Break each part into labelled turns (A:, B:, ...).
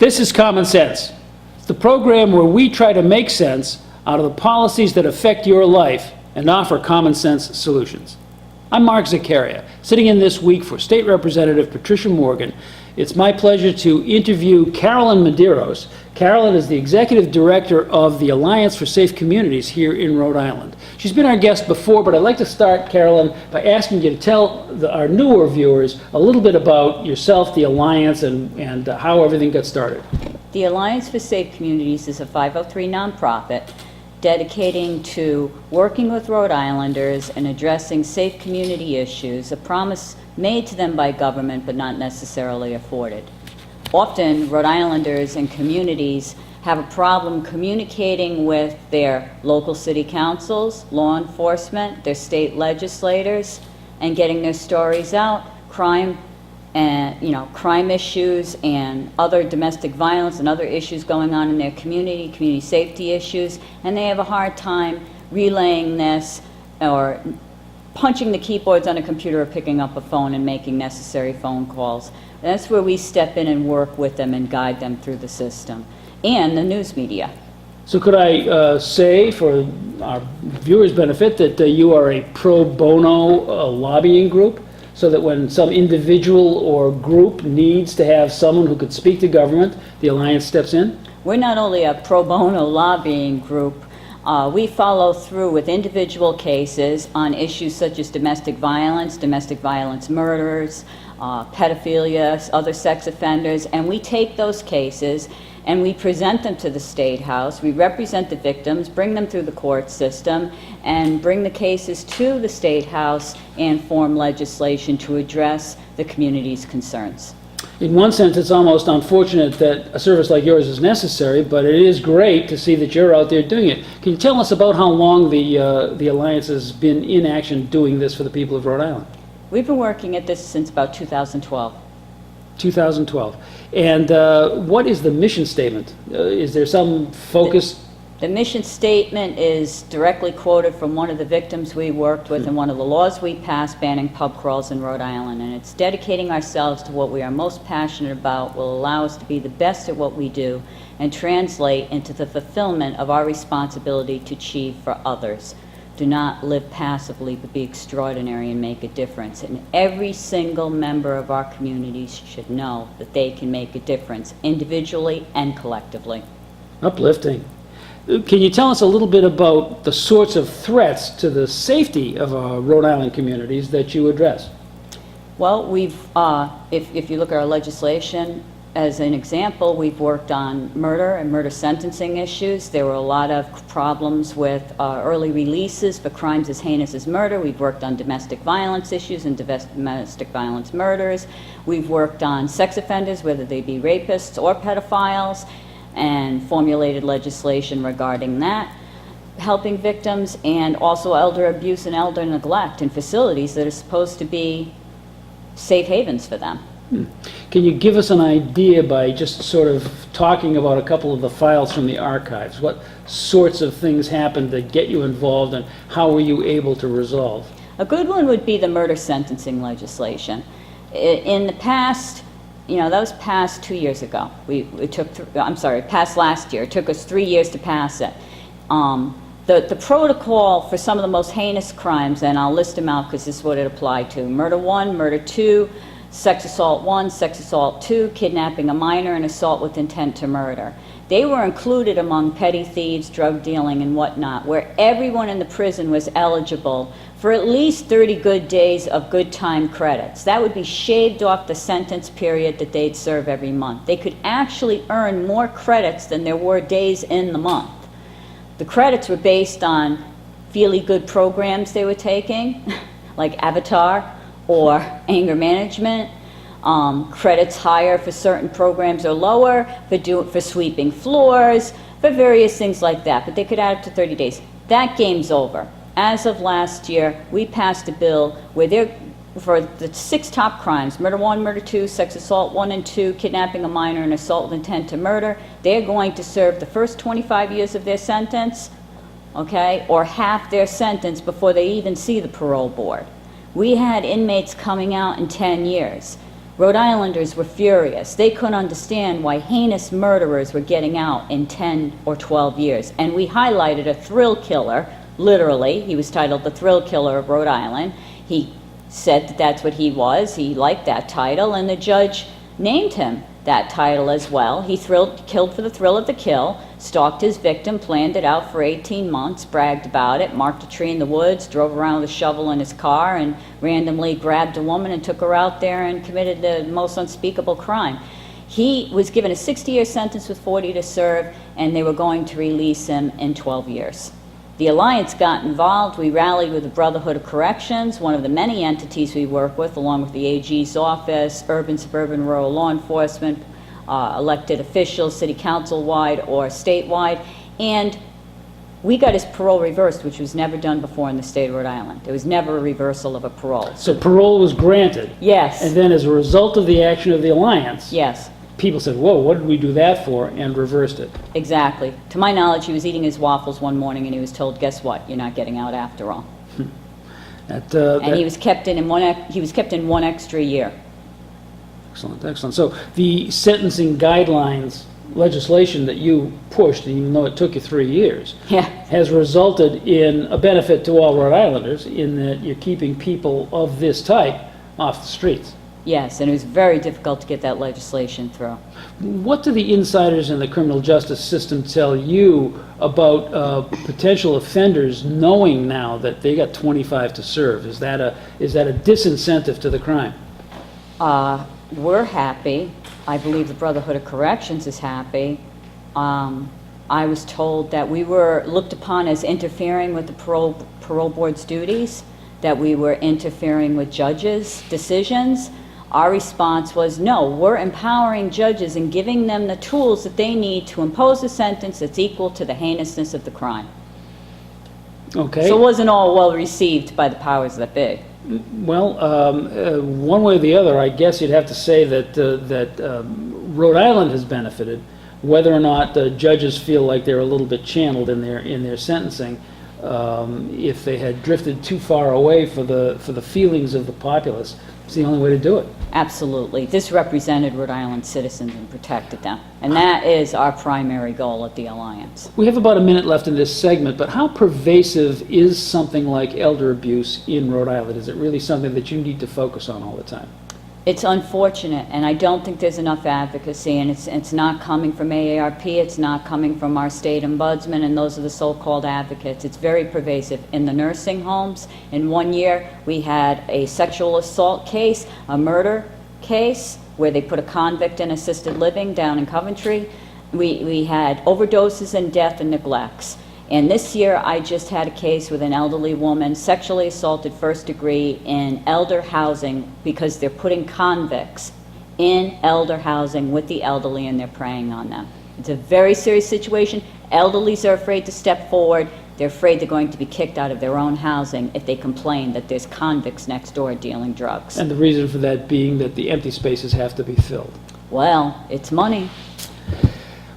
A: This is Common Sense. It's the program where we try to make sense out of the policies that affect your life and offer common sense solutions. I'm Mark Zaccaria, sitting in this week for State Representative Patricia Morgan. It's my pleasure to interview Carolyn Medeiros. Carolyn is the Executive Director of the Alliance for Safe Communities here in Rhode Island. She's been our guest before, but I'd like to start, Carolyn, by asking you to tell our newer viewers a little bit about yourself, the Alliance, and how everything got started.
B: The Alliance for Safe Communities is a 503 nonprofit dedicating to working with Rhode Islanders and addressing safe community issues, a promise made to them by government but not necessarily afforded. Often, Rhode Islanders and communities have a problem communicating with their local city councils, law enforcement, their state legislators, and getting their stories out. Crime issues and other domestic violence and other issues going on in their community safety issues, and they have a hard time relaying this or punching the keyboards on a computer or picking up a phone and making necessary phone calls. That's where we step in and work with them and guide them through the system, and the news media.
A: So could I say, for our viewers' benefit, that you are a pro bono lobbying group, so that when some individual or group needs to have someone who could speak to government, the Alliance steps in? We're
B: not only a pro bono lobbying group, we follow through with individual cases on issues such as domestic violence murders, pedophilia, other sex offenders, and we take those cases and we present them to the State House. We represent the victims, bring them through the court system, and bring the cases to the State House and form legislation to address the community's concerns.
A: In one sense, it's almost unfortunate that a service like yours is necessary, but it is great to see that you're out there doing it. Can you tell us about how long the Alliance has been in action doing this for the people of Rhode Island?
B: We've been working at this since about 2012.
A: 2012. And what is the mission statement? Is there some focus?
B: The mission statement is directly quoted from one of the victims we worked with and one of the laws we passed banning pub crawls in Rhode Island. And it's dedicating ourselves to what we are most passionate about, will allow us to be the best at what we do and translate into the fulfillment of our responsibility to achieve for others. Do not live passively, but be extraordinary and make a difference. And every single member of our communities should know that they can make a difference, individually and collectively.
A: Uplifting. Can you tell us a little bit about the sorts of threats to the safety of Rhode Island communities that you address?
B: Well, we've, if you look at our legislation, as an example, we've worked on murder and murder sentencing issues. There were a lot of problems with early releases for crimes as heinous as murder. We've worked on domestic violence issues and domestic violence murders. We've worked on sex offenders, whether they be rapists or pedophiles, and formulated legislation regarding that, helping victims, and also elder abuse and elder neglect in facilities that are supposed to be safe havens for them.
A: Can you give us an idea by just sort of talking about a couple of the files from the archives? What sorts of things happened that get you involved, and how were you passed to resolve?
B: A good one would be the murder sentencing legislation. In the past, that was passed 2 years ago. Passed last year. It took us 3 years to pass it. The protocol for some of the most heinous crimes, and I'll list them out because this is what it applied to: murder 1, murder 2, sex assault 1, sex assault 2, kidnapping a minor, and assault with intent to murder. They were included among petty thieves, drug dealing, and whatnot, where everyone in the prison was eligible for at least 30 good days of good time credits. That would be shaved off the sentence period that they'd serve every month. They could actually earn more credits than there were days in the month. The credits were based on really good programs they were taking, like Avatar or anger management. Credits higher for certain programs or lower for sweeping floors, for various things like that, but they could add up to 30 days. That game's over. As of last year, we passed a bill where for the 6 top crimes, murder 1, murder 2, sex assault 1 and 2, kidnapping a minor, and assault with intent to murder, they're going to serve the first 25 years of their sentence, okay, or half their sentence before they even see the parole board. We had inmates coming out in 10 years. Rhode Islanders were furious. They couldn't understand why heinous murderers were getting out in 10 or 12 years. And we highlighted a thrill killer, literally. He was titled the Thrill Killer of Rhode Island. He said that that's what he was. He liked that title, and the judge named him that title as well. He killed for the thrill of the kill, stalked his victim, planned it out for 18 months, bragged about it, marked a tree in the woods, drove around with a shovel in his car, and randomly grabbed a woman and took her out there and committed the most unspeakable crime. He was given a 60-year sentence with 40 to serve, and they were going to release him in 12 years. The Alliance got involved. We rallied with the Brotherhood of Corrections, one of the many entities we work with, along with the AG's office, urban, suburban, rural law enforcement, elected officials, city council-wide or statewide, and we got his parole reversed, which was never done before in the state of Rhode Island. There was never a reversal of a parole.
A: So parole was granted?
B: Yes.
A: And then as a result of the action of the Alliance?
B: Yes.
A: People said, whoa, what did we do that for, and reversed it.
B: Exactly. To my knowledge, he was eating his waffles one morning and he was told, guess what, you're not getting out after all. And he was kept in one extra year.
A: Excellent, excellent. So the sentencing guidelines legislation that you pushed, even though it took you 3 years,
B: Yeah.
A: has resulted in a benefit to all Rhode Islanders in that you're keeping people of this type off the streets.
B: Yes, and it was very difficult to get that legislation through.
A: What do the insiders in the criminal justice system tell you about potential offenders knowing now that they got 25 to serve? Is that a disincentive to the crime?
B: We're happy. I believe the Brotherhood of Corrections is happy. I was told that we were looked upon as interfering with the parole board's duties, that we were interfering with judges' decisions. Our response was, no, we're empowering judges and giving them the tools that they need to impose a sentence that's equal to the heinousness of the crime.
A: Okay.
B: So it wasn't all well received by the powers that be.
A: Well, one way or the other, I guess you'd have to say that Rhode Island has benefited, whether or not the judges feel like they're a little bit channeled in their sentencing. If they had drifted too far away for the feelings of the populace, it's the only way to do it.
B: Absolutely. This represented Rhode Island citizens and protected them. And that is our primary goal at the Alliance.
A: We have about a minute left in this segment, but how pervasive is something like elder abuse in Rhode Island? Is it really something that you need to focus on all the time?
B: It's unfortunate, and I don't think there's enough advocacy, and it's not coming from AARP, it's not coming from our state ombudsman, and those are the so-called advocates. It's very pervasive. In the nursing homes, in 1 year, we had a sexual assault case, a murder case, where they put a convict in assisted living down in Coventry. We had overdoses and death and neglects. And this year, I just had a case with an elderly woman sexually assaulted first degree in elder housing because they're putting convicts in elder housing with the elderly and they're preying on them. It's a very serious situation. Elderlies are afraid to step forward. They're afraid they're going to be kicked out of their own housing if they complain that there's convicts next door dealing drugs.
A: And the reason for that being that the empty spaces have to be filled.
B: Well, it's money.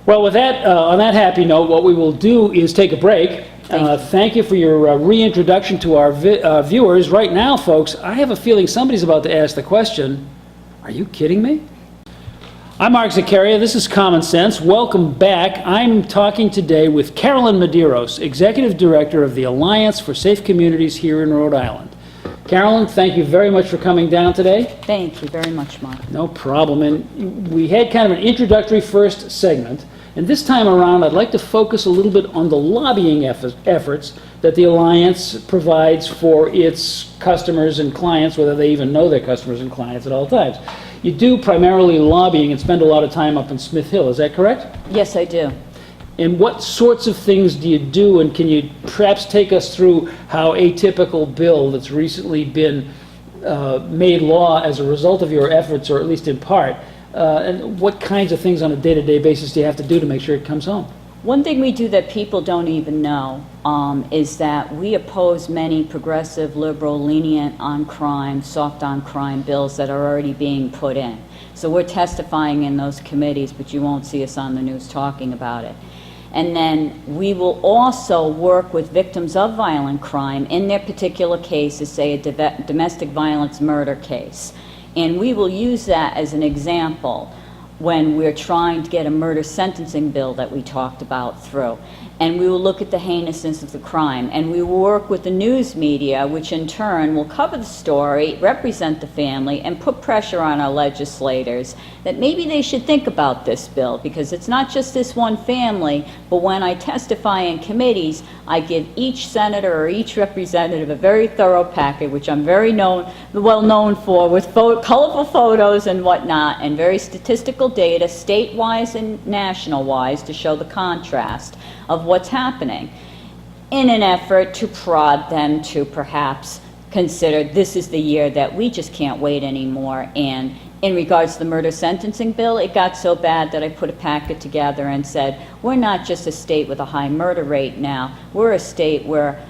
A: Well, with that, on that happy note, what we will do is take a break. Thank you for your reintroduction to our viewers. Right now, folks, I have a feeling somebody's about to ask the question, are you kidding me? I'm Mark Zaccaria. This is Common Sense. Welcome back. I'm talking today with Carolyn Medeiros, Executive Director of the Alliance for Safe Communities here in Rhode Island. Carolyn, thank you very much for coming down today.
B: Thank you very much, Mark.
A: No problem. And we had kind of an introductory first segment. And this time around, I'd like to focus a little bit on the lobbying efforts that the Alliance provides for its customers and clients, whether they even know their customers and clients at all times. You do primarily lobbying and spend a lot of time up in Smith Hill, is that correct?
B: Yes, I do.
A: And what sorts of things do you do, and can you perhaps take us through how a typical bill that's recently been made law as a result of your efforts, or at least in part, and what kinds of things on a day-to-day basis do you have to do to make sure it comes home?
B: One thing we do that people don't even know is that we oppose many progressive, liberal, lenient on crime, soft on crime bills that are already being put in. So we're testifying in those committees, but you won't see us on the news talking about it. And then we will also work with victims of violent crime in their particular cases, say a domestic violence murder case. And we will use that as an example when we're trying to get a murder sentencing bill that we talked about through. And we will look at the heinousness of the crime, and we will work with the news media, which in turn will cover the story, represent the family, and put pressure on our legislators that maybe they should think about this bill, because it's not just this one family, but when I testify in committees, I give each senator or each representative a very thorough packet, which I'm very well known for, with colorful photos and whatnot, and very statistical data, state-wise and national-wise, to show the contrast of what's happening, in an effort to prod them to perhaps consider this is the year that we just can't wait anymore. And in regards to the murder sentencing bill, it got so bad that I put a packet together and said, we're not just a state with a high murder rate now, we're a state where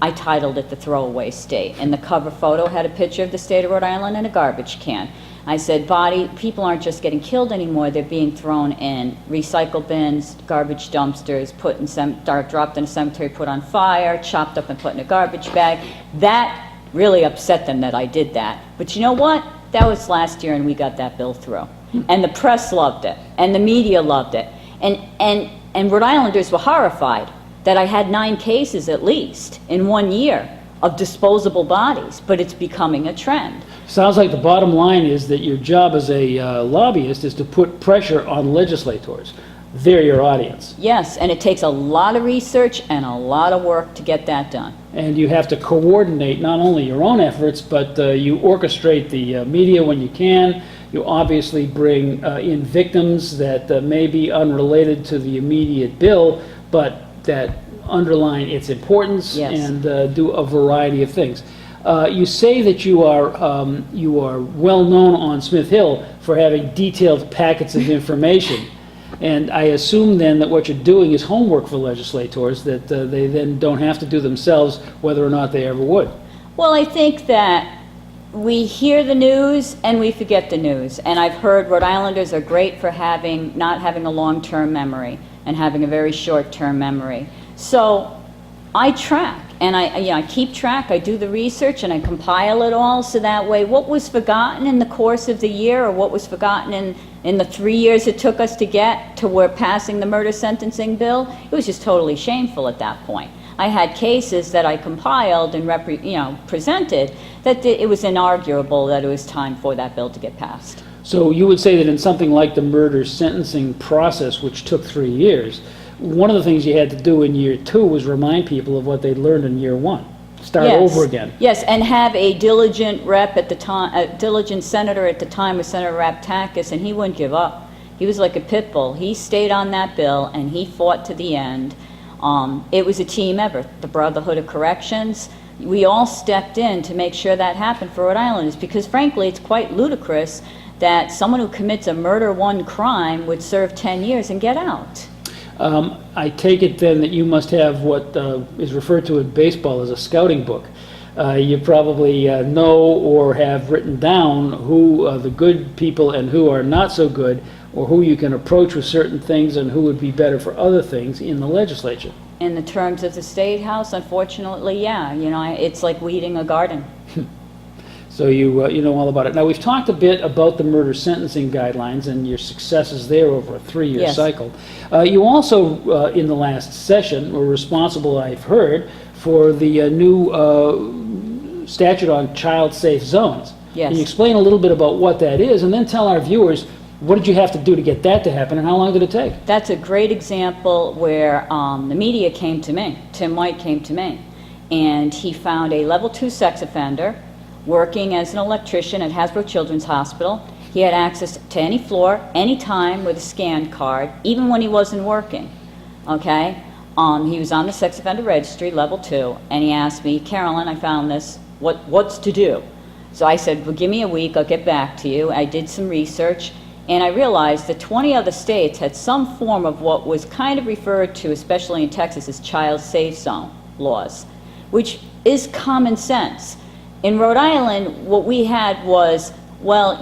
B: I titled it the throwaway state. And the cover photo had a picture of the state of Rhode Island in a garbage can. I said, people aren't just getting killed anymore, they're being thrown in recycle bins, garbage dumpsters, dropped in a cemetery, put on fire, chopped up and put in a garbage bag. That really upset them that I did that. But you know what? That was last year and we got that bill through. And the press loved it, and the media loved it. And Rhode Islanders were horrified that I had 9 cases at least in 1 year of disposable bodies, but it's becoming a trend.
A: Sounds like the bottom line is that your job as a lobbyist is to put pressure on legislators. They're your audience.
B: Yes, and it takes a lot of research and a lot of work to get that done.
A: And you have to coordinate not only your own efforts, but you orchestrate the media when you can. You obviously bring in victims that may be unrelated to the immediate bill, but that underline its importance.
B: Yes.
A: And do a variety of things. You say that you are well known on Smith Hill for having detailed packets of information. And I assume then that what you're doing is homework for legislators that they then don't have to do themselves, whether or not they ever would.
B: Well, I think that we hear the news and we forget the news. And I've heard Rhode Islanders are great for not having a long-term memory and having a very short-term memory. So I track, and I keep track. I do the research and I compile it all, so that way what was forgotten in the course of the year, or what was forgotten in the 3 years it took us to get to where passing the murder sentencing bill, it was just totally shameful at that point. I had cases that I compiled and presented that it was inarguable that it was time for that bill to get passed.
A: So you would say that in something like the murder sentencing process, which took 3 years, one of the things you had to do in year 2 was remind people of what they'd learned in year 1. Start over again.
B: Yes, and have a diligent rep at the time, a diligent senator at the time was Senator Raptakis, and he wouldn't give up. He was like a pit bull. He stayed on that bill and he fought to the end. It was a team effort. The Brotherhood of Corrections, we all stepped in to make sure that happened for Rhode Islanders, because frankly it's quite ludicrous that someone who commits a murder one crime would serve 10 years and get out.
A: I take it then that you must have what is referred to in baseball as a scouting book. You probably know or have written down who are the good people and who are not so good, or who you can approach with certain things and who would be better for other things in the legislature.
B: In the terms of the State House, unfortunately, yeah. It's like weeding a garden.
A: So you know all about it. Now, we've talked a bit about the murder sentencing guidelines and your successes there over a 3-year
B: Yes.
A: cycle. You also, in the last session, were responsible, I've heard, for the new statute on child-safe zones.
B: Yes.
A: Can you explain a little bit about what that is, and then tell our viewers what did you have to do to get that to happen, and how long did it take?
B: That's a great example where the media came to me. Tim White came to me, and he found a level 2 sex offender working as an electrician at Hasbro Children's Hospital. He had access to any floor, any time, with a scan card, even when he wasn't working. Okay? He was on the sex offender registry, level 2, and he asked me, Carolyn, I found this, what's to do? So I said, well, give me a week, I'll get back to you. I did some research, and I realized that 20 other states had some form of what was kind of referred to, especially in Texas, as child safe zone laws, which is common sense. In Rhode Island, what we had was, well,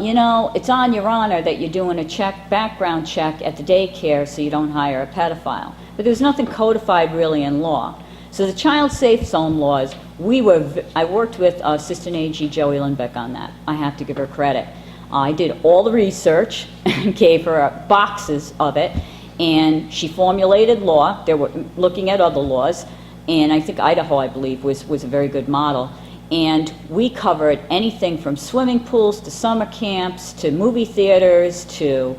B: it's on your honor that you're doing a background check at the daycare so you don't hire a pedophile. But there was nothing codified really in law. So the child safe zone laws, I worked with Assistant AG Joey Lindbeck on that. I have to give her credit. I did all the research and gave her boxes of it, and she formulated law. They were looking at other laws, and I think Idaho, I believe, was a very good model. And we covered anything from swimming pools to summer camps to movie theaters to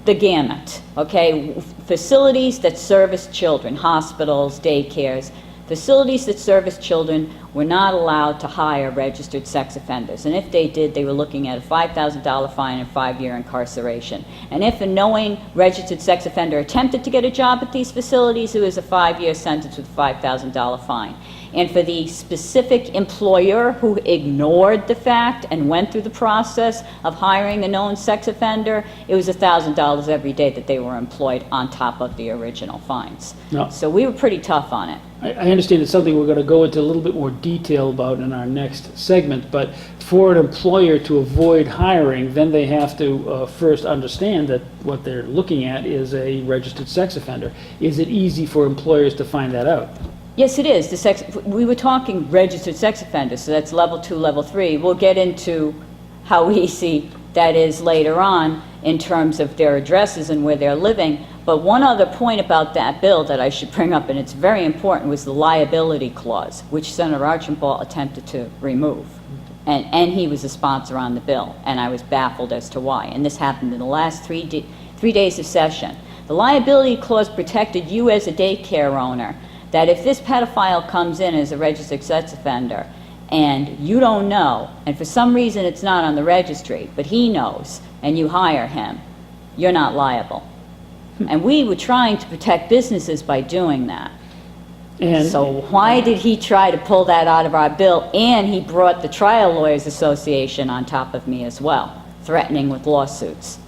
B: the gamut, okay? Facilities that service children, hospitals, daycares. Facilities that service children were not allowed to hire registered sex offenders. And if they did, they were looking at a $5,000 fine and 5-year incarceration. And if a knowing registered sex offender attempted to get a job at these facilities, it was a 5-year sentence with a $5,000 fine. And for the specific employer who ignored the fact and went through the process of hiring a known sex offender, it was $1,000 every day that they were employed on top of the original fines.
A: No.
B: So we were pretty tough on it.
A: I understand it's something we're going to go into a little bit more detail about in our next segment, but for an employer to avoid hiring, then they have to first understand that what they're looking at is a registered sex offender. Is it easy for employers to find that out?
B: Yes, it is. We were talking registered sex offenders, so that's level 2, level 3. We'll get into how easy that is later on in terms of their addresses and where they're living. But one other point about that bill that I should bring up, and it's very important, was the liability clause, which Senator Archambault attempted to remove. And he was a sponsor on the bill, and I was baffled as to why. And this happened in the last 3 days of session. The liability clause protected you as a daycare owner, that if this pedophile comes in as a registered sex offender and you don't know, and for some reason it's not on the registry, but he knows, and you hire him, you're not liable. And we were trying to protect businesses by doing that.
A: And
B: So why did he try to pull that out of our bill? And he brought the Trial Lawyers Association on top of me as well, threatening with lawsuits.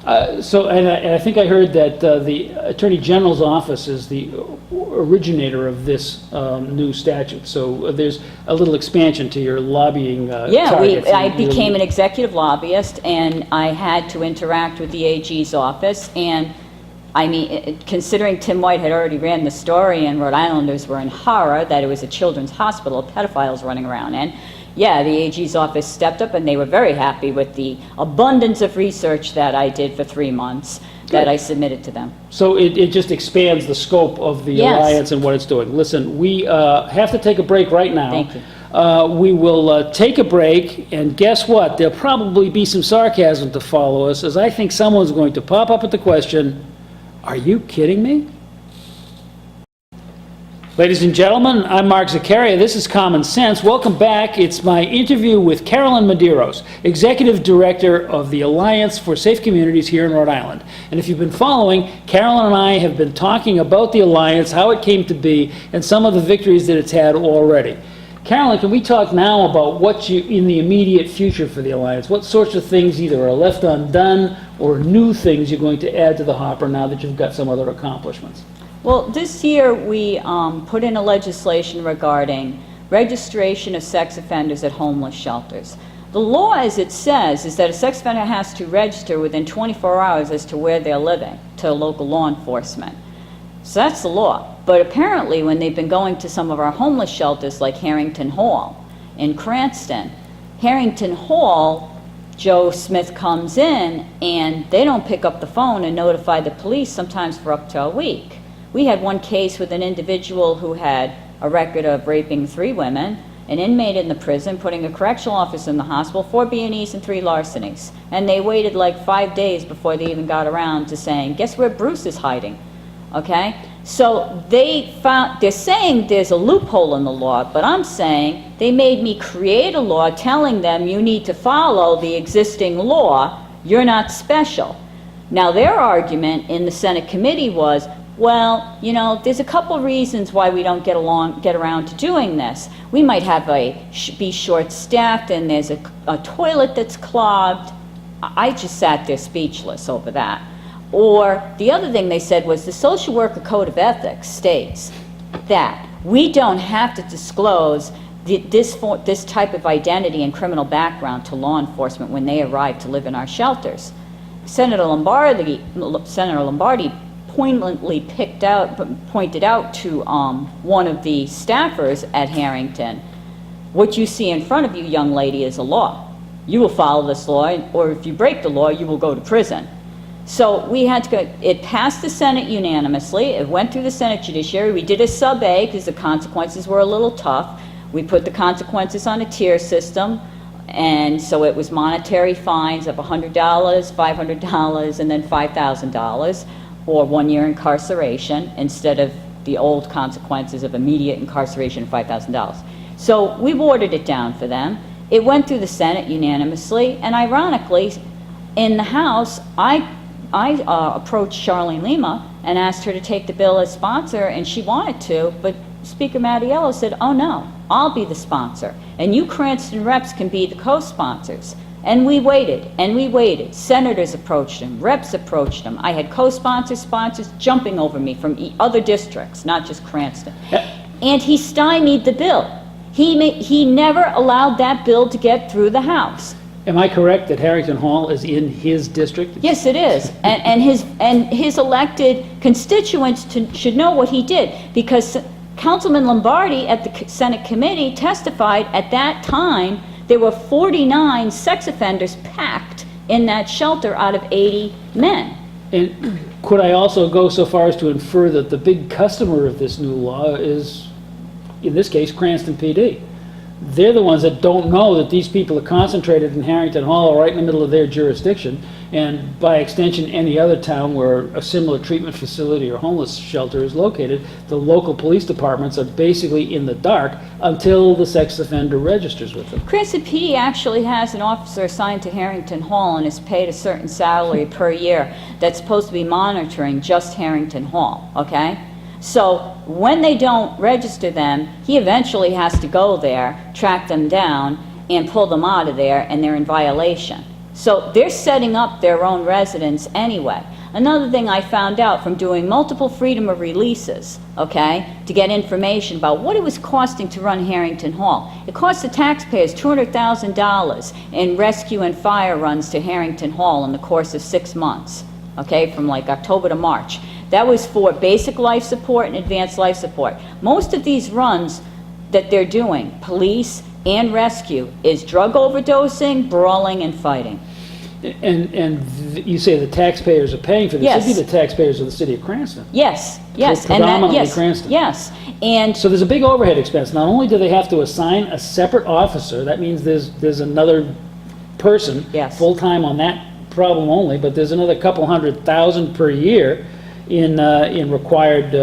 A: And I think I heard that the Attorney General's office is the originator of this new statute. So there's a little expansion to your lobbying targets.
B: I became an executive lobbyist, and I had to interact with the AG's office. And I mean, considering Tim White had already ran the story and Rhode Islanders were in horror that it was a children's hospital of pedophiles running around in, yeah, the AG's office stepped up, and they were very happy with the abundance of research that I did for 3 months that I submitted to them.
A: So it just expands the scope of the alliance and what it's doing. Listen, we have to take a break right now.
B: Thank you.
A: We will take a break, and guess what? There'll probably be some sarcasm to follow us, as I think someone's going to pop up with the question, are you kidding me? Ladies and gentlemen, I'm Mark Zaccaria. This is Common Sense. Welcome back. It's my interview with Carolyn Medeiros, Executive Director of the Alliance for Safe Communities here in Rhode Island. And if you've been following, Carolyn and I have been talking about the Alliance, how it came to be, and some of the victories that it's had already. Carolyn, can we talk now about what you, in the immediate future for the Alliance, what sorts of things either are left undone or new things you're going to add to the hopper now that you've got some other accomplishments?
B: Well, this year we put in a legislation regarding registration of sex offenders at homeless shelters. The law, as it says, is that a sex offender has to register within 24 hours as to where they're living to local law enforcement. So that's the law. But apparently when they've been going to some of our homeless shelters like Harrington Hall in Cranston, Harrington Hall, Joe Smith comes in and they don't pick up the phone and notify the police sometimes for up to a week. We had one case with an individual who had a record of raping 3 women, an inmate in the prison, putting a correctional officer in the hospital, 4 B&Es and 3 larcenies. And they waited like 5 days before they even got around to saying, guess where Bruce is hiding? Okay? So they're saying there's a loophole in the law, but I'm saying they made me create a law telling them you need to follow the existing law, you're not special. Now their argument in the Senate committee was, well, you know, there's a couple reasons why we don't get around to doing this. We might have be short-staffed and there's a toilet that's clogged. I just sat there speechless over that. Or the other thing they said was the Social Worker Code of Ethics states that we don't have to disclose this type of identity and criminal background to law enforcement when they arrive to live in our shelters. Senator Lombardi poignantly pointed out to one of the staffers at Harrington, what you see in front of you, young lady, is a law. you will follow this law, or if you break the law, you will go to prison. So we had to go, it passed the Senate unanimously, it went through the Senate Judiciary, we did a sub-A because the consequences were a little tough. We put the consequences on a tier system, and so it was monetary fines of $100, $500, and then $5,000, or 1 year incarceration, instead of the old consequences of immediate incarceration of $5,000. So we watered it down for them. It went through the Senate unanimously, and ironically, in the House, I approached Charlene Lima and asked her to take the bill as sponsor, and she wanted to, but Speaker Medeiros said, oh no, I'll be the sponsor, and you Cranston reps can be the co-sponsors. And we waited, and we waited. Senators approached him, reps approached him. I had co-sponsors, sponsors jumping over me from other districts, not just Cranston. And he stymied the bill. He never allowed that bill to get through the House.
A: Am I correct that Harrington Hall is in his district?
B: Yes, it is. And his elected constituents should know what he did, because Councilman Lombardi at the Senate committee testified at that time there were 49 sex offenders packed in that shelter out of 80 men.
A: And could I also go so far as to infer that the big customer of this new law is, in this case, Cranston PD? They're the ones that don't know that these people are concentrated in Harrington Hall, right in the middle of their jurisdiction, and by extension any other town where a similar treatment facility or homeless shelter is located. The local police departments are basically in the dark until the sex offender registers with them.
B: Cranston PD actually has an officer assigned to Harrington Hall and is paid a certain salary per year that's supposed to be monitoring just Harrington Hall, okay? So when they don't register them, he eventually has to go there, track them down, and pull them out of there, and they're in violation. So they're setting up their own residence anyway. Another thing I found out from doing multiple freedom of releases, okay, to get information about what it was costing to run Harrington Hall. It cost the taxpayers $200,000 in rescue and fire runs to Harrington Hall in the course of 6 months, okay, from like October to March. That was for basic life support and advanced life support. Most of these runs that they're doing, police and rescue, is drug overdosing, brawling, and fighting.
A: And you say the taxpayers are paying for this.
B: Yes.
A: It'd be the taxpayers of the city of Cranston.
B: Yes, yes.
A: Predominantly
B: yes,
A: Cranston.
B: yes. And
A: So there's a big overhead expense. Not only do they have to assign a separate officer, that means there's another person
B: Yes.
A: full-time on that problem only, but there's another couple $100,000 per year in required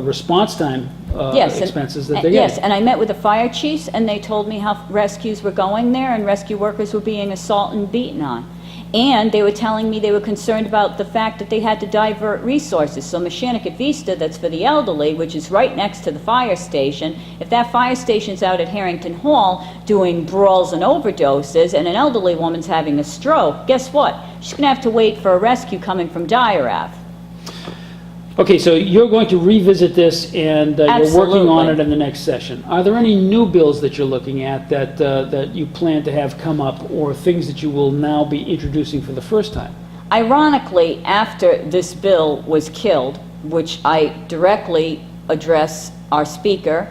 A: response time expenses that they get.
B: Yes, and I met with the fire chiefs, and they told me how rescues were going there, and rescue workers were being assaulted and beaten on. And they were telling me they were concerned about the fact that they had to divert resources. So Mechanic Vista, that's for the elderly, which is right next to the fire station, if that fire station's out at Harrington Hall doing brawls and overdoses, and an elderly woman's having a stroke, guess what? She's going to have to wait for a rescue coming from Dyer Ave.
A: Okay, so you're going to revisit this, and you're working on
B: Absolutely.
A: it in the next session. Are there any new bills that you're looking at that you plan to have come up, or things that you will now be introducing for the first time?
B: Ironically, after this bill was killed, which I directly address our Speaker,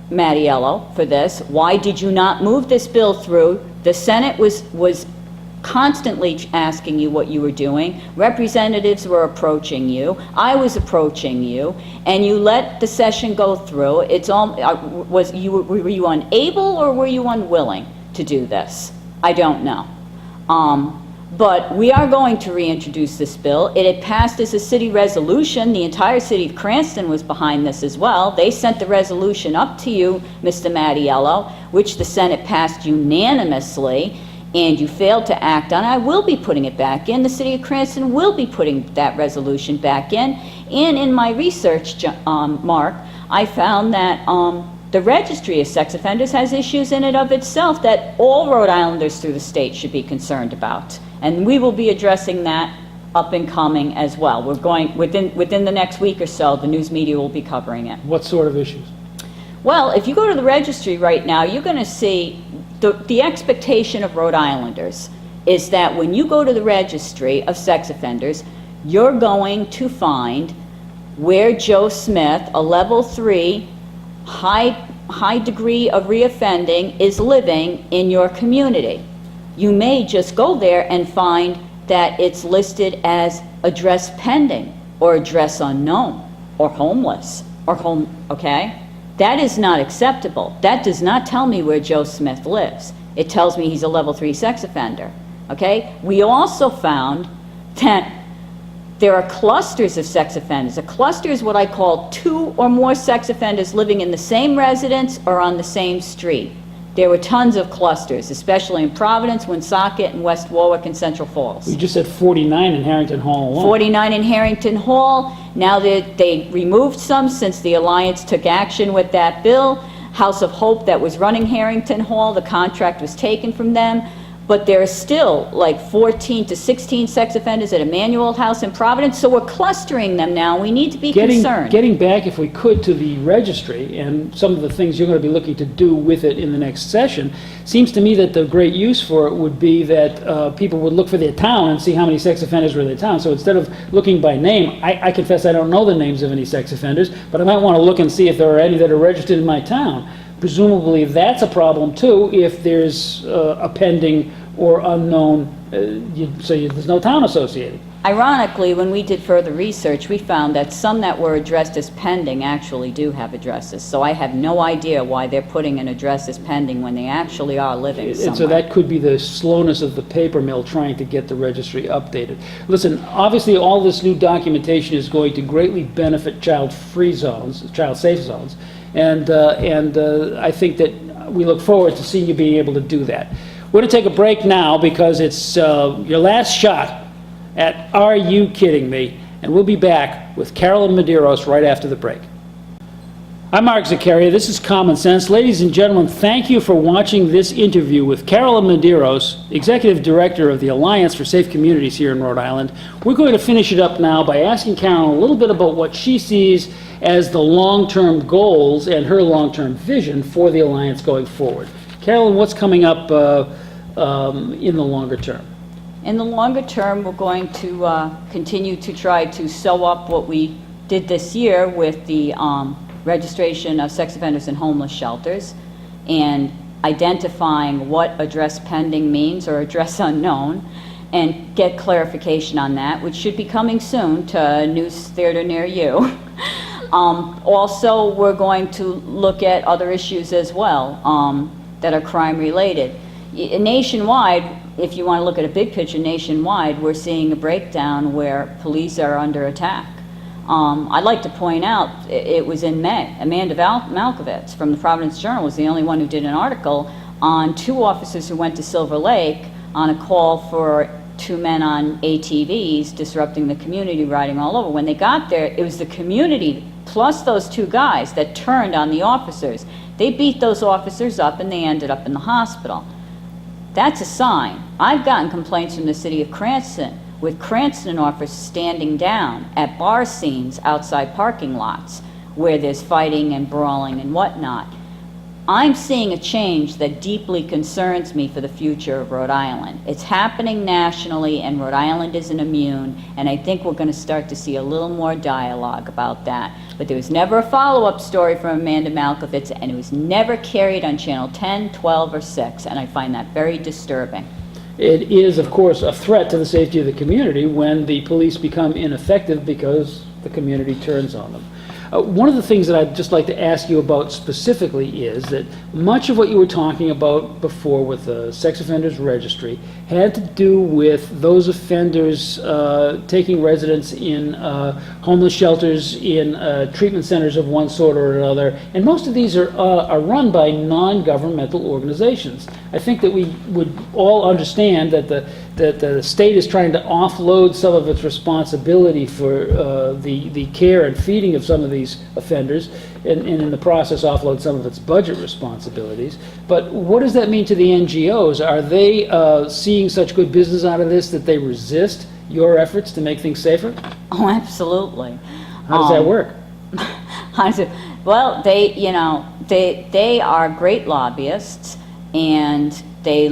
B: Mattiello, for this, why did you not move this bill through? The Senate was constantly asking you what you were doing. Representatives were approaching you. I was approaching you, and you let the session go through. It's all, were you unable or were you unwilling to do this? I don't know. But we are going to reintroduce this bill. It had passed as a city resolution. The entire city of Cranston was behind this as well. They sent the resolution up to you, Mr. Mattiello, which the Senate passed unanimously, and you failed to act on it. I will be putting it back in. The city of Cranston will be putting that resolution back in. And in my research, Mark, I found that the registry of sex offenders has issues in it of itself that all Rhode Islanders through the state should be concerned about. And we will be addressing that up and coming as well. We're going, within the next week or so, the news media will be covering it.
A: What sort of issues?
B: Well, if you go to the registry right now, you're going to see the expectation of Rhode Islanders is that when you go to the registry of sex offenders, you're going to find where Joe Smith, a level 3, high degree of reoffending, is living in your community. you may just go there and find that it's listed as address pending, or address unknown, or homeless, or okay? That is not acceptable. That does not tell me where Joe Smith lives. It tells me he's a level 3 sex offender, okay? We also found that there are clusters of sex offenders. A cluster is what I call 2 or more sex offenders living in the same residence or on the same street. There were tons of clusters, especially in Providence, Woonsocket, and West Warwick and Central Falls.
A: We just had 49 in Harrington Hall alone.
B: 49 in Harrington Hall. Now they removed some since the Alliance took action with that bill. House of Hope that was running Harrington Hall, the contract was taken from them. But there are still like 14 to 16 sex offenders at Emmanuel House in Providence, so we're clustering them now. We need to be concerned.
A: Getting back, if we could, to the registry and some of the things you're going to be looking to do with it in the next session, seems to me that the great use for it would be that people would look for their town and see how many sex offenders were in their town. So instead of looking by name, I confess I don't know the names of any sex offenders, but I might want to look and see if there are any that are registered in my town. Presumably that's a problem too if there's a pending or unknown, there's no town associated.
B: Ironically, when we did further research, we found that some that were addressed as pending actually do have addresses. So I have no idea why they're putting an address as pending when they actually are living somewhere.
A: And so that could be the slowness of the paper mill trying to get the registry updated. Listen, obviously all this new documentation is going to greatly benefit child-free zones, child-safe zones, and I think that we look forward to seeing you being able to do that. We're going to take a break now because it's your last shot at Are You Kidding Me? And we'll be back with Carolyn Medeiros right after the break. I'm Mark Zaccaria. This is Common Sense. Ladies and gentlemen, thank you for watching this interview with Carolyn Medeiros, Executive Director of the Alliance for Safe Communities here in Rhode Island. We're going to finish it up now by asking Carolyn a little bit about what she sees as the long-term goals and her long-term vision for the Alliance going forward. Carolyn, what's coming up in the longer term?
B: In the longer term, we're going to continue to try to sew up what we did this year with the registration of sex offenders in homeless shelters and identifying what address pending means or address unknown, and get clarification on that, which should be coming soon to a news theater near you. Also, we're going to look at other issues as well that are crime related. Nationwide, if you want to look at a big picture nationwide, we're seeing a breakdown where police are under attack. I'd like to point out, it was in May, Amanda Malkovich from the Providence Journal was the only one who did an article on 2 officers who went to Silver Lake on a call for 2 men on ATVs disrupting the community, riding all over. When they got there, it was the community plus those 2 guys that turned on the officers. They beat those officers up and they ended up in the hospital. That's a sign. I've gotten complaints from the city of Cranston with Cranston officers standing down at bar scenes outside parking lots where there's fighting and brawling and whatnot. I'm seeing a change that deeply concerns me for the future of Rhode Island. It's happening nationally, and Rhode Island isn't immune, and I think we're going to start to see a little more dialogue about that. But there was never a follow-up story from Amanda Malkovich, and it was never carried on Channel 10, 12, or 6, and I find that very disturbing.
A: It is, of course, a threat to the safety of the community when the police become ineffective because the community turns on them. One of the things that I'd just like to ask you about specifically is that much of what you were talking about before with the sex offenders registry had to do with those offenders taking residence in homeless shelters, in treatment centers of one sort or another, and most of these are run by non-governmental organizations. I think that we would all understand that the state is trying to offload some of its responsibility for the care and feeding of some of these offenders, and in the process offload some of its budget responsibilities. But what does that mean to the NGOs? Are they seeing such good business out of this that they resist your efforts to make things safer?
B: Oh, absolutely.
A: How does that work?
B: Well, they are great lobbyists, and they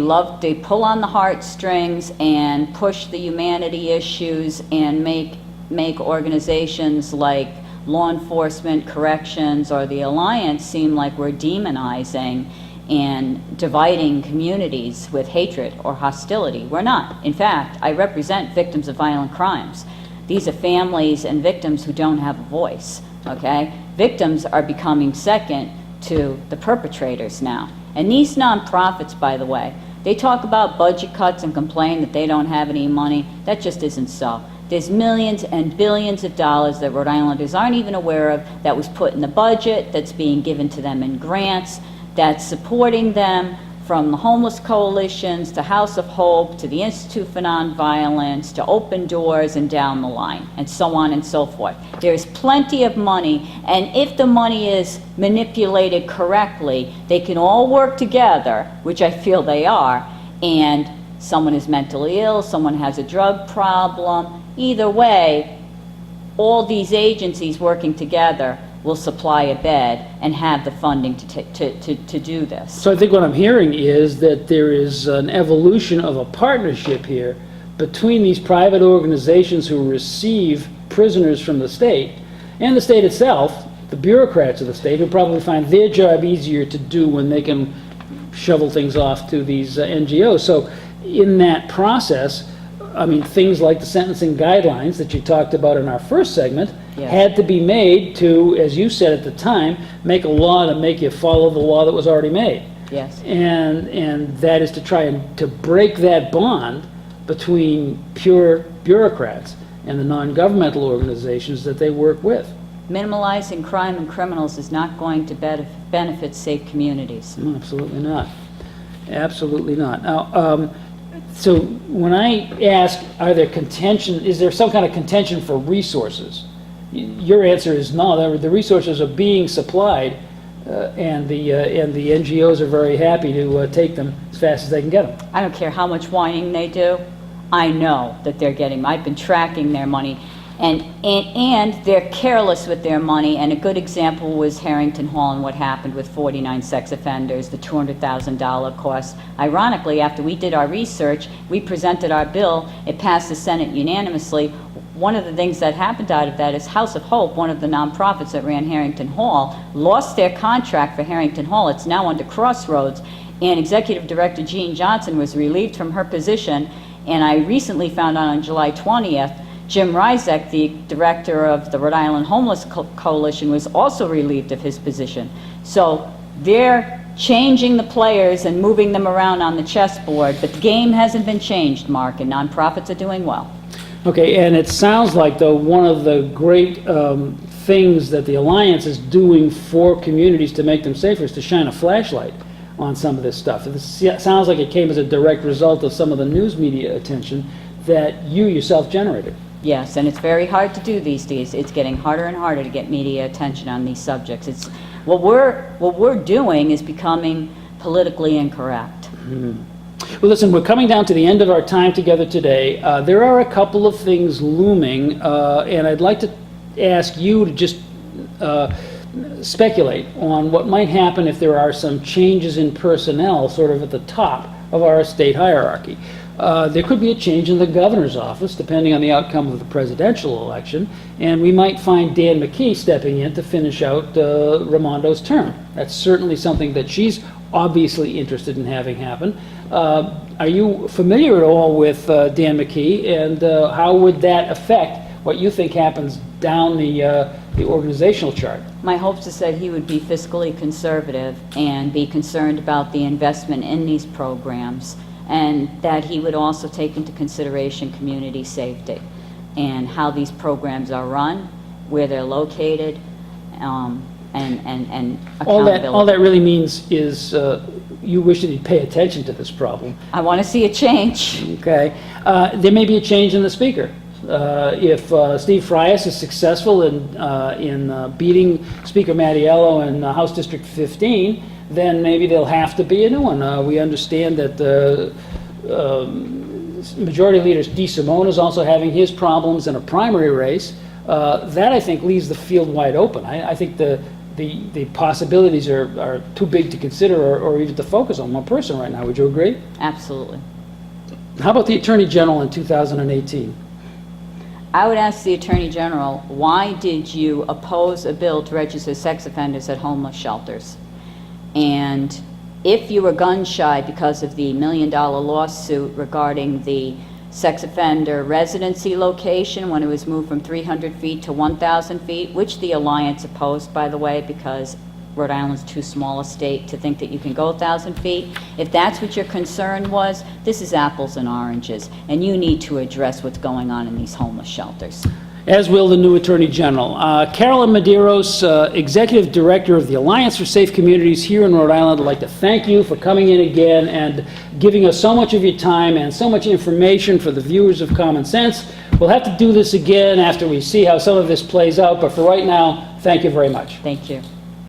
B: pull on the heartstrings and push the humanity issues and make organizations like law enforcement, corrections, or the Alliance seem like we're demonizing and dividing communities with hatred or hostility. We're not. In fact, I represent victims of violent crimes. These are families and victims who don't have a voice, okay? Victims are becoming second to the perpetrators now. And these nonprofits, by the way, they talk about budget cuts and complain that they don't have any money. That just isn't so. There's millions and billions of dollars that Rhode Islanders aren't even aware of that was put in the budget, that's being given to them in grants, that's supporting them, from the homeless coalitions to House of Hope to the Institute for Nonviolence to Open Doors and down the line, and so on and so forth. There's plenty of money, and if the money is manipulated correctly, they can all work together, which I feel they are, and someone is mentally ill, someone has a drug problem. Either way, all these agencies working together will supply a bed and have the funding to do this.
A: So I think what I'm hearing is that there is an evolution of a partnership here between these private organizations who receive prisoners from the state and the state itself, the bureaucrats of the state, who probably find their job easier to do when they can shovel things off to these NGOs. So in that process, I mean, things like the sentencing guidelines that you talked about in our first segment
B: Yes.
A: had to be made to, as you said at the time, make a law to make you follow the law that was already made.
B: Yes.
A: And that is to try and to break that bond between pure bureaucrats and the non-governmental organizations that they work with.
B: Minimalizing crime and criminals is not going to benefit safe communities.
A: No, absolutely not. Absolutely not. Now, so when I ask, is there some kind of contention for resources? Your answer is no. The resources are being supplied, and the NGOs are very happy to take them as fast as they can get them.
B: I don't care how much whining they do. I know that they're getting. I've been tracking their money, and they're careless with their money. And a good example was Harrington Hall and what happened with 49 sex offenders, the $200,000 cost. Ironically, after we did our research, we presented our bill. It passed the Senate unanimously. One of the things that happened out of that is House of Hope, one of the nonprofits that ran Harrington Hall, lost their contract for Harrington Hall. It's now under Crossroads, and Executive Director Jean Johnson was relieved from her position. And I recently found out on July 20th, Jim Ryzek, the director of the Rhode Island Homeless Coalition, was also relieved of his position. So they're changing the players and moving them around on the chessboard, but the game hasn't been changed, Mark, and nonprofits are doing well.
A: Okay, and it sounds like, though, one of the great things that the Alliance is doing for communities to make them safer is to shine a flashlight on some of this stuff. It sounds like it came as a direct result of some of the news media attention that you yourself generated.
B: Yes, and it's very hard to do these days. It's getting harder and harder to get media attention on these subjects. It's what we're doing is becoming politically incorrect.
A: Mm-hmm. Well, listen, we're coming down to the end of our time together today. There are a couple of things looming, and I'd like to ask you to just speculate on what might happen if there are some changes in personnel sort of at the top of our state hierarchy. There could be a change in the governor's office, depending on the outcome of the presidential election, and we might find Dan McKee stepping in to finish out Raimondo's term. That's certainly something that she's obviously interested in having happen. Are you familiar at all with Dan McKee, and how would that affect what you think happens down the organizational chart?
B: My hopes is that he would be fiscally conservative and be concerned about the investment in these programs, and that he would also take into consideration community safety and how these programs are run, where they're located, and accountability.
A: All that really means is you wish that he'd pay attention to this problem.
B: I want to see a change.
A: Okay. There may be a change in the speaker. If Steve Frias is successful in beating Speaker Mattiello in House District 15, then maybe there'll have to be a new one. We understand that Majority Leader DeSimone is also having his problems in a primary race. That, I think, leaves the field wide open. I think the possibilities are too big to consider or even to focus on one person right now. Would you agree?
B: Absolutely.
A: How about the Attorney General in 2018?
B: I would ask the Attorney General, why did you oppose a bill to register sex offenders at homeless shelters? And If you were gun shy because of the $1 million lawsuit regarding the sex offender residency location when it was moved from 300 feet to 1,000 feet, which the Alliance opposed, by the way, because Rhode Island's too small a state to think that you can go 1,000 feet. If that's what your concern was, this is apples and oranges, and you need to address what's going on in these homeless shelters.
A: As will the new Attorney General. Carolyn Medeiros, Executive Director of the Alliance for Safe Communities here in Rhode Island, I'd like to thank you for coming in again and giving us so much of your time and so much information for the viewers of Common Sense. We'll have to do this again after we see how some of this plays out, but for right now, thank you very much.
B: Thank you.